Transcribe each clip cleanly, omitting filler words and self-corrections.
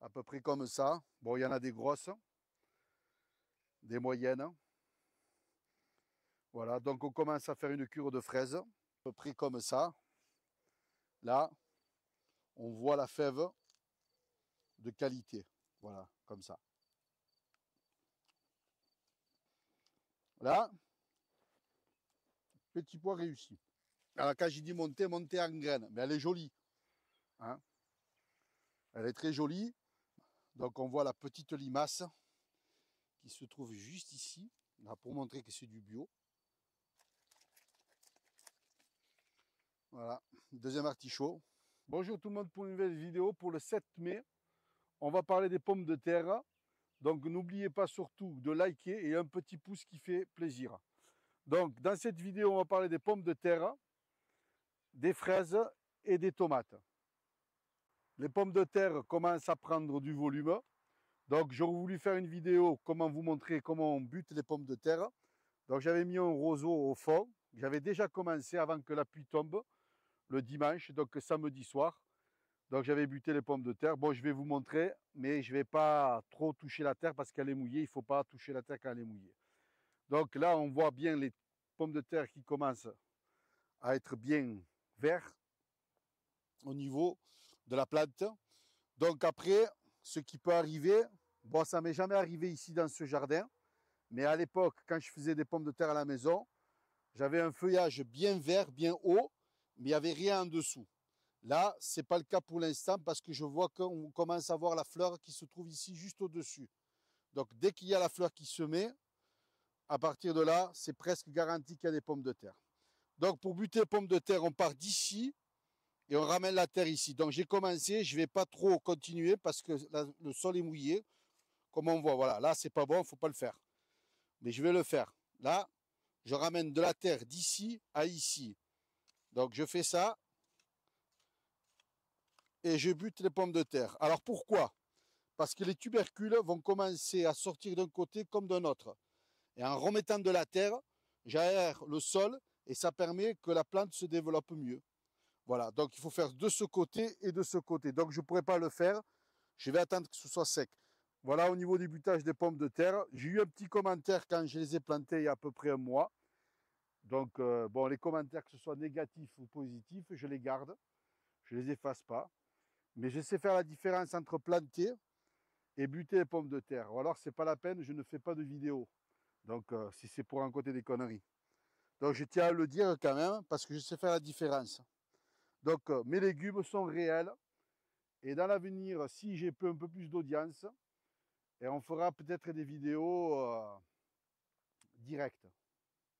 à peu près comme ça. Bon, il y en a des grosses, des moyennes. Voilà, donc on commence à faire une cure de fraises, à peu près comme ça. Là, on voit la fève de qualité. Voilà, comme ça. Là, petit pois réussi. Alors quand j'ai dit monter, monter en graines, mais elle est jolie. Hein, elle est très jolie. Donc on voit la petite limace qui se trouve juste ici, là, pour montrer que c'est du bio. Voilà, deuxième artichaut. Bonjour tout le monde pour une nouvelle vidéo pour le 7 mai. On va parler des pommes de terre. Donc n'oubliez pas surtout de liker et un petit pouce qui fait plaisir. Donc dans cette vidéo, on va parler des pommes de terre, des fraises et des tomates. Les pommes de terre commencent à prendre du volume. Donc j'aurais voulu faire une vidéo comment vous montrer comment on bute les pommes de terre. Donc j'avais mis un roseau au fond. J'avais déjà commencé avant que la pluie tombe le dimanche, donc samedi soir. Donc j'avais buté les pommes de terre. Bon, je vais vous montrer, mais je ne vais pas trop toucher la terre parce qu'elle est mouillée. Il ne faut pas toucher la terre quand elle est mouillée. Donc là, on voit bien les pommes de terre qui commencent à être bien verts au niveau de la plante. Donc après, ce qui peut arriver, bon, ça ne m'est jamais arrivé ici dans ce jardin, mais à l'époque, quand je faisais des pommes de terre à la maison, j'avais un feuillage bien vert, bien haut, mais il n'y avait rien en dessous. Là, ce n'est pas le cas pour l'instant parce que je vois qu'on commence à voir la fleur qui se trouve ici juste au-dessus. Donc dès qu'il y a la fleur qui se met, à partir de là, c'est presque garanti qu'il y a des pommes de terre. Donc pour buter les pommes de terre, on part d'ici et on ramène la terre ici. Donc j'ai commencé, je ne vais pas trop continuer parce que le sol est mouillé. Comme on voit, voilà, là c'est pas bon, il ne faut pas le faire. Mais je vais le faire. Là, je ramène de la terre d'ici à ici. Donc je fais ça et je bute les pommes de terre. Alors pourquoi? Parce que les tubercules vont commencer à sortir d'un côté comme d'un autre. Et en remettant de la terre, j'aère le sol et ça permet que la plante se développe mieux. Voilà, donc il faut faire de ce côté et de ce côté. Donc je ne pourrai pas le faire, je vais attendre que ce soit sec. Voilà au niveau du butage des pommes de terre. J'ai eu un petit commentaire quand je les ai plantées il y a à peu près un mois. Donc bon, les commentaires, que ce soit négatifs ou positifs, je les garde. Je ne les efface pas. Mais je sais faire la différence entre planter et buter les pommes de terre. Ou alors, ce n'est pas la peine, je ne fais pas de vidéo. Donc, si c'est pour un côté des conneries. Donc, je tiens à le dire quand même, parce que je sais faire la différence. Donc, mes légumes sont réels. Et dans l'avenir, si j'ai un peu plus d'audience, et on fera peut-être des vidéos directes.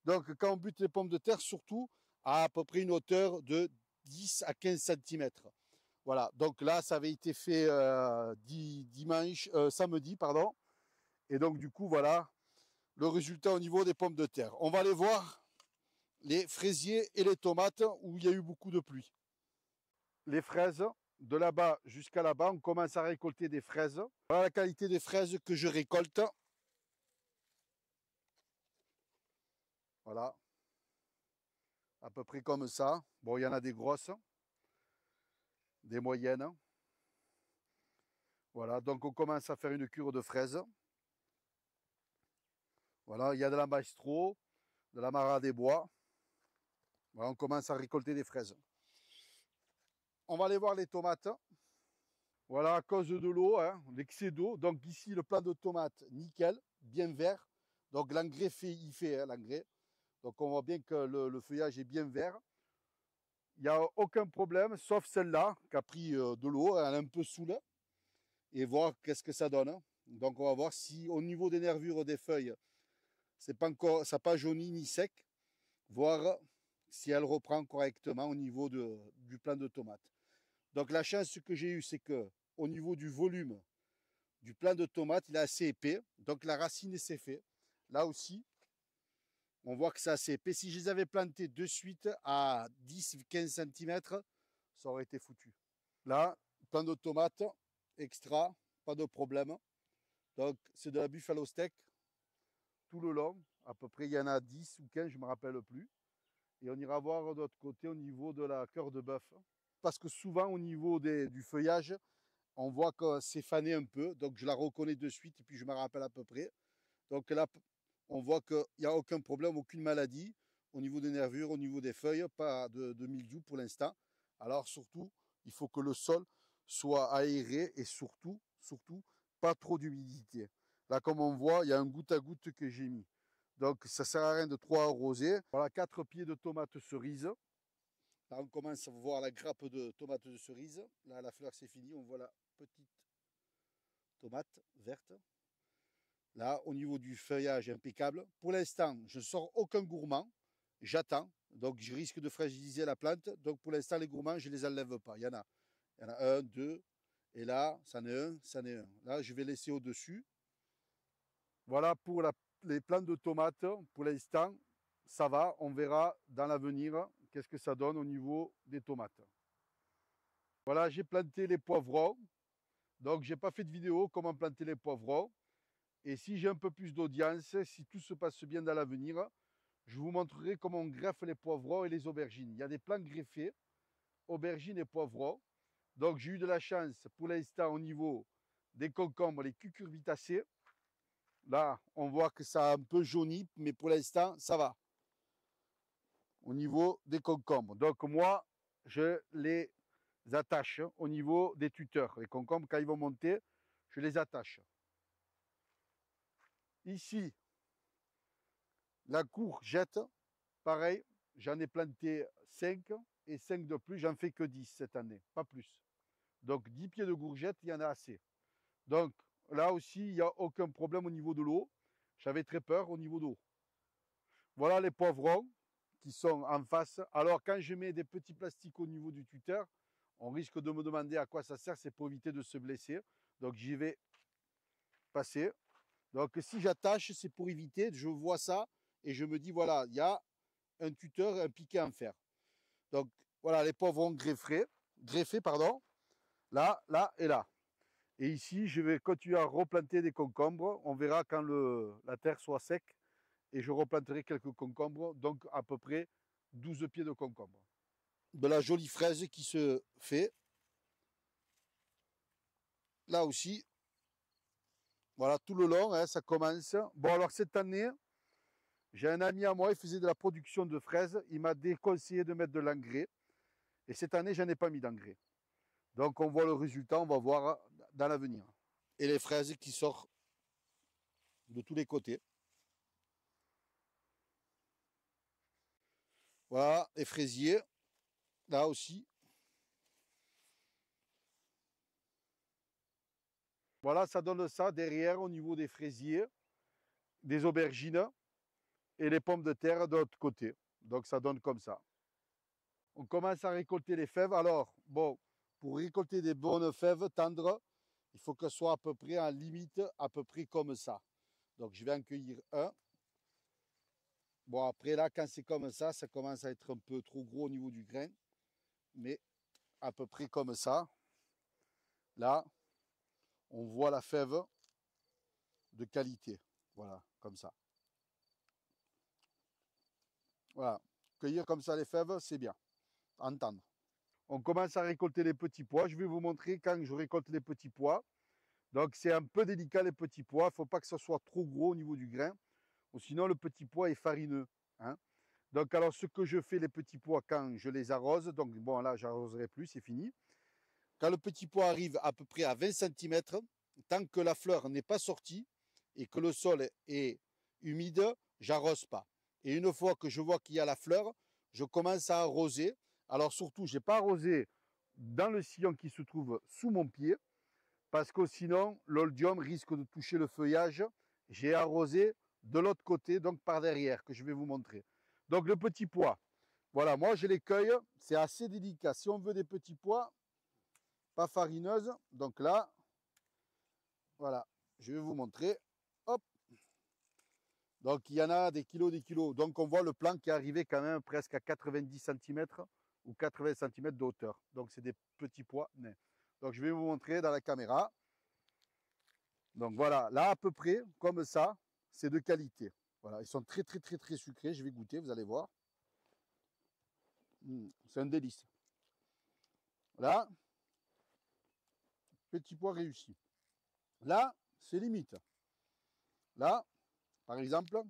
Donc, quand on bute les pommes de terre, surtout à peu près une hauteur de 10 à 15 cm. Voilà, donc là, ça avait été fait samedi, pardon. Et donc, du coup, voilà le résultat au niveau des pommes de terre. On va aller voir les fraisiers et les tomates où il y a eu beaucoup de pluie. Les fraises, de là-bas jusqu'à là-bas, on commence à récolter des fraises. Voilà la qualité des fraises que je récolte. Voilà, à peu près comme ça. Bon, il y en a des grosses, des moyennes. Voilà, donc on commence à faire une cure de fraises. Voilà, il y a de la maestro, de la Mara des Bois. Voilà, on commence à récolter des fraises. On va aller voir les tomates. Voilà, à cause de l'eau, hein, l'excès d'eau. Donc ici, le plant de tomates, nickel, bien vert. Donc l'engrais il fait hein, l'engrais. Donc on voit bien que le feuillage est bien vert. Il n'y a aucun problème, sauf celle-là, qui a pris de l'eau. Elle est un peu saoule. Et voir qu'est-ce que ça donne. Donc on va voir si au niveau des nervures des feuilles, c'est pas encore, ça n'a pas jauni ni sec. Voir si elle reprend correctement au niveau du plant de tomates. Donc la chance que j'ai eue, c'est que au niveau du volume du plant de tomates, il est assez épais. Donc la racine s'est fait. Là aussi, on voit que c'est assez épais. Si je les avais plantés de suite à 10-15 cm, ça aurait été foutu. Là, plant de tomates, extra, pas de problème. Donc c'est de la buffalo steak tout le long. À peu près, il y en a 10 ou 15, je ne me rappelle plus. Et on ira voir de l'autre côté au niveau de la cœur de bœuf. Parce que souvent, au niveau du feuillage, on voit que c'est fané un peu, donc je la reconnais de suite et puis je me rappelle à peu près. Donc là, on voit qu'il n'y a aucun problème, aucune maladie au niveau des nervures, au niveau des feuilles, pas de mildiou pour l'instant. Alors surtout, il faut que le sol soit aéré et surtout, pas trop d'humidité. Là, comme on voit, il y a un goutte à goutte que j'ai mis. Donc, ça ne sert à rien de trop arroser. Voilà, 4 pieds de tomates cerises. Là, on commence à voir la grappe de tomates de cerise. Là, la fleur, c'est fini. On voit la petite tomate verte. Là, au niveau du feuillage, impeccable. Pour l'instant, je ne sors aucun gourmand. J'attends. Donc, je risque de fragiliser la plante. Donc, pour l'instant, les gourmands, je ne les enlève pas. Il y en a un, deux. Et là, c'en est un, c'en est un. Là, je vais laisser au-dessus. Voilà pour les plantes de tomates. Pour l'instant, ça va. On verra dans l'avenir qu'est-ce que ça donne au niveau des tomates. Voilà, j'ai planté les poivrons. Donc, je n'ai pas fait de vidéo comment planter les poivrons. Et si j'ai un peu plus d'audience, si tout se passe bien dans l'avenir, je vous montrerai comment on greffe les poivrons et les aubergines. Il y a des plants greffés, aubergines et poivrons. Donc, j'ai eu de la chance pour l'instant au niveau des concombres, les cucurbitacées. Là, on voit que ça a un peu jauni, mais pour l'instant, ça va. Au niveau des concombres. Donc, moi, je les attache au niveau des tuteurs. Les concombres, quand ils vont monter, je les attache. Ici, la courgette, pareil, j'en ai planté 5 et 5 de plus, j'en fais que 10 cette année, pas plus. Donc 10 pieds de courgette, il y en a assez. Donc là aussi, il n'y a aucun problème au niveau de l'eau. J'avais très peur au niveau d'eau. Voilà les poivrons qui sont en face. Alors quand je mets des petits plastiques au niveau du tuteur, on risque de me demander à quoi ça sert, c'est pour éviter de se blesser. Donc j'y vais passer. Donc si j'attache, c'est pour éviter, je vois ça et je me dis voilà, il y a un tuteur, un piquet en fer. Donc voilà, les poivrons greffés, pardon, là, là et là. Et ici, je vais continuer à replanter des concombres. On verra quand la terre soit sec et je replanterai quelques concombres, donc à peu près 12 pieds de concombres. De la jolie fraise qui se fait. Là aussi, voilà, tout le long, hein, ça commence. Bon, alors cette année, j'ai un ami à moi, il faisait de la production de fraises. Il m'a déconseillé de mettre de l'engrais. Et cette année, je n'en ai pas mis d'engrais. Donc, on voit le résultat, on va voir dans l'avenir. Et les fraises qui sortent de tous les côtés. Voilà, les fraisiers, là aussi. Voilà, ça donne ça derrière au niveau des fraisiers, des aubergines et les pommes de terre de l'autre côté. Donc, ça donne comme ça. On commence à récolter les fèves. Alors, bon, pour récolter des bonnes fèves tendres, il faut qu'elles soient à peu près en limite, à peu près comme ça. Donc, je vais en cueillir un. Bon, après, là, quand c'est comme ça commence à être un peu trop gros au niveau du grain. Mais à peu près comme ça. Là, on voit la fève de qualité. Voilà, comme ça. Voilà. Cueillir comme ça les fèves, c'est bien. Entendre. On commence à récolter les petits pois. Je vais vous montrer quand je récolte les petits pois. Donc, c'est un peu délicat les petits pois. Il ne faut pas que ce soit trop gros au niveau du grain. Ou sinon, le petit pois est farineux. Hein. Donc, alors, ce que je fais, les petits pois, quand je les arrose, donc bon, là, j'arroserai plus, c'est fini. Quand le petit pois arrive à peu près à 20 cm, tant que la fleur n'est pas sortie et que le sol est humide, j'arrose pas. Et une fois que je vois qu'il y a la fleur, je commence à arroser. Alors surtout, je n'ai pas arrosé dans le sillon qui se trouve sous mon pied, parce que sinon, l'oldium risque de toucher le feuillage. J'ai arrosé de l'autre côté, donc par derrière, que je vais vous montrer. Donc le petit pois, voilà, moi je les cueille, c'est assez délicat. Si on veut des petits pois, pas farineuses, donc là, voilà, je vais vous montrer. Hop. Donc il y en a des kilos, des kilos. Donc on voit le plant qui est arrivé quand même presque à 90 cm ou 80 cm de hauteur. Donc c'est des petits pois nains. Donc je vais vous montrer dans la caméra. Donc voilà, là à peu près comme ça, c'est de qualité. Voilà, ils sont très très très très sucrés. Je vais goûter, vous allez voir. C'est un délice. Là, Petit pois réussi. Là, c'est limite. Là, par exemple,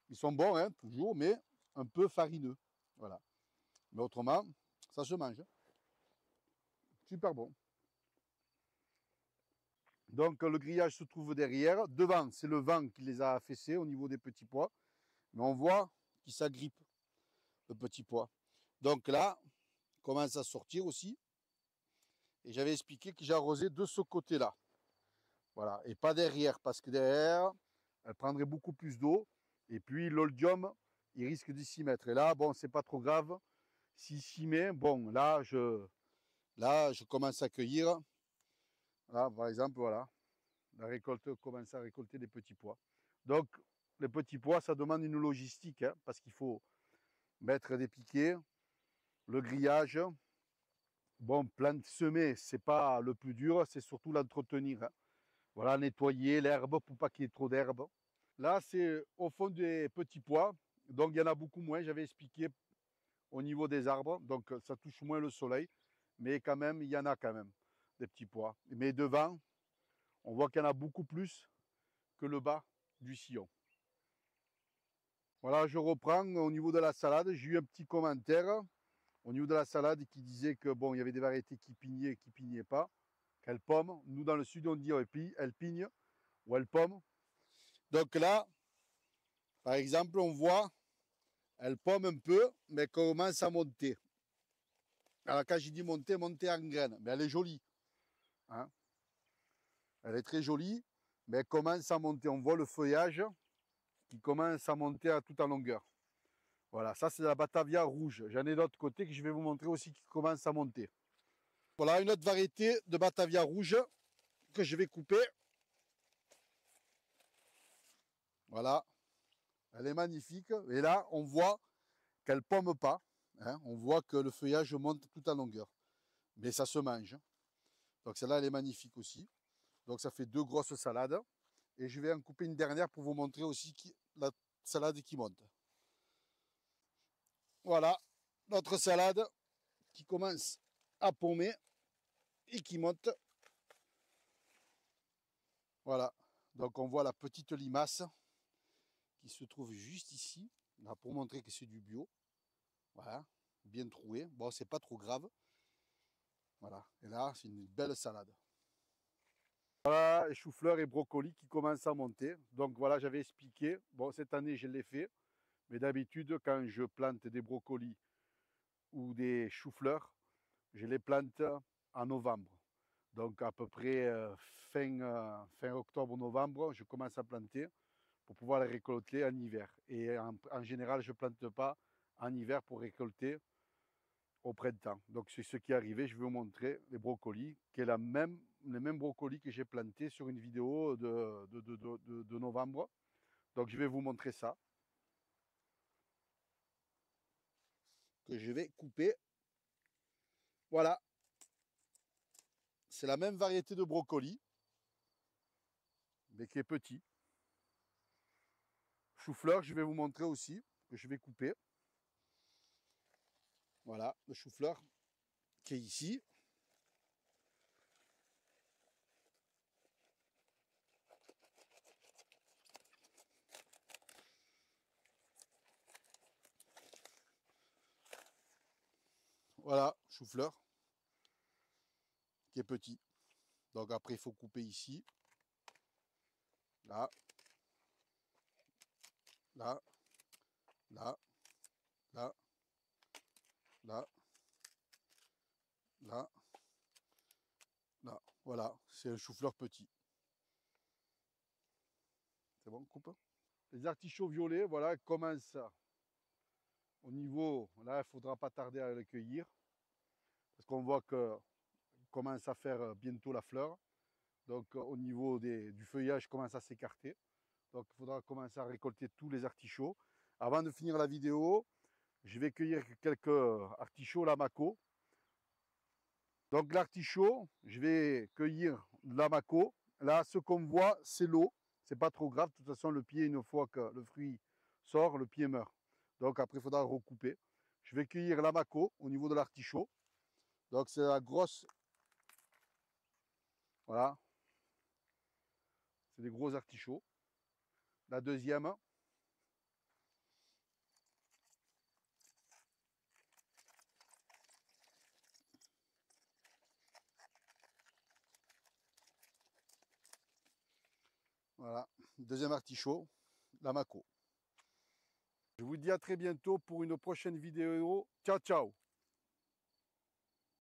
ils sont bons, hein, toujours, mais un peu farineux. Voilà. Mais autrement, ça se mange. Super bon. Donc le grillage se trouve derrière. Devant, c'est le vent qui les a affaissés au niveau des petits pois. Mais on voit qu'il s'agrippe, le petit pois. Donc là, il commence à sortir aussi. Et j'avais expliqué que j'arrosais de ce côté-là. Voilà. Et pas derrière, parce que derrière, elle prendrait beaucoup plus d'eau. Et puis l'oldium, il risque de s'y mettre. Et là, bon, c'est pas trop grave. S'il s'y met, bon, là, je commence à cueillir. Là, par exemple, voilà. La récolte commence à récolter des petits pois. Donc, les petits pois, ça demande une logistique, hein, parce qu'il faut mettre des piquets, le grillage. Bon, semer, c'est pas le plus dur, c'est surtout l'entretenir. Hein. Voilà, nettoyer l'herbe pour pas qu'il y ait trop d'herbe. Là, c'est au fond des petits pois, donc il y en a beaucoup moins, j'avais expliqué au niveau des arbres, donc ça touche moins le soleil, mais quand même, il y en a quand même des petits pois. Mais devant, on voit qu'il y en a beaucoup plus que le bas du sillon. Voilà, je reprends au niveau de la salade. J'ai eu un petit commentaire au niveau de la salade qui disait que bon, il y avait des variétés qui pignaient et qui pignaient pas, qu'elles pomment. Nous, dans le sud, on dit elles pignent ou elles pomment. Donc là, par exemple, on voit, elle pomme un peu, mais commence à monter. Alors quand je dis monter, monter en graines, mais elle est jolie. Hein, elle est très jolie, mais elle commence à monter. On voit le feuillage qui commence à monter à toute en longueur. Voilà, ça c'est la Batavia rouge. J'en ai d'autres côtés que je vais vous montrer aussi qui commence à monter. Voilà une autre variété de Batavia rouge que je vais couper. Voilà, elle est magnifique. Et là, on voit qu'elle pomme pas. Hein. On voit que le feuillage monte tout en longueur. Mais ça se mange. Donc celle-là, elle est magnifique aussi. Donc ça fait deux grosses salades. Et je vais en couper une dernière pour vous montrer aussi la salade qui monte. Voilà, notre salade qui commence à pommer et qui monte. Voilà, donc on voit la petite limace qui se trouve juste ici, là, pour montrer que c'est du bio. Voilà, bien troué. Bon, c'est pas trop grave. Voilà, et là, c'est une belle salade. Voilà, chou-fleur et brocoli qui commencent à monter. Donc voilà, j'avais expliqué. Bon, cette année, je l'ai fait. Mais d'habitude, quand je plante des brocolis ou des choux-fleurs, je les plante en novembre. Donc à peu près fin octobre-novembre, je commence à planter pour pouvoir les récolter en hiver. Et en général, je ne plante pas en hiver pour récolter au printemps. Donc c'est ce qui est arrivé. Je vais vous montrer les brocolis, qui est les mêmes brocolis que j'ai plantés sur une vidéo de novembre. Donc je vais vous montrer ça, que je vais couper. Voilà, c'est la même variété de brocoli, mais qui est petit. Chou-fleur, je vais vous montrer aussi, que je vais couper. Voilà, le chou-fleur qui est ici. Voilà, chou-fleur qui est petit. Donc après, il faut couper ici. Là. Là. Là. Là. Là. Là. Là. Voilà, c'est un chou-fleur petit. C'est bon, coupe. Les artichauts violets, voilà, commencent au niveau. Là, il ne faudra pas tarder à les cueillir. Parce qu'on voit que commence à faire bientôt la fleur. Donc au niveau du feuillage commence à s'écarter. Donc il faudra commencer à récolter tous les artichauts. Avant de finir la vidéo, je vais cueillir quelques artichauts Lamaco. Donc l'artichaut, je vais cueillir Lamaco. Là, ce qu'on voit, c'est l'eau. C'est pas trop grave. De toute façon, le pied, une fois que le fruit sort, le pied meurt. Donc après, il faudra recouper. Je vais cueillir Lamaco au niveau de l'artichaut. Donc c'est la grosse Voilà. C'est des gros artichauts. La deuxième. Voilà. Deuxième artichaut, la Mako. Je vous dis à très bientôt pour une prochaine vidéo. Ciao, ciao!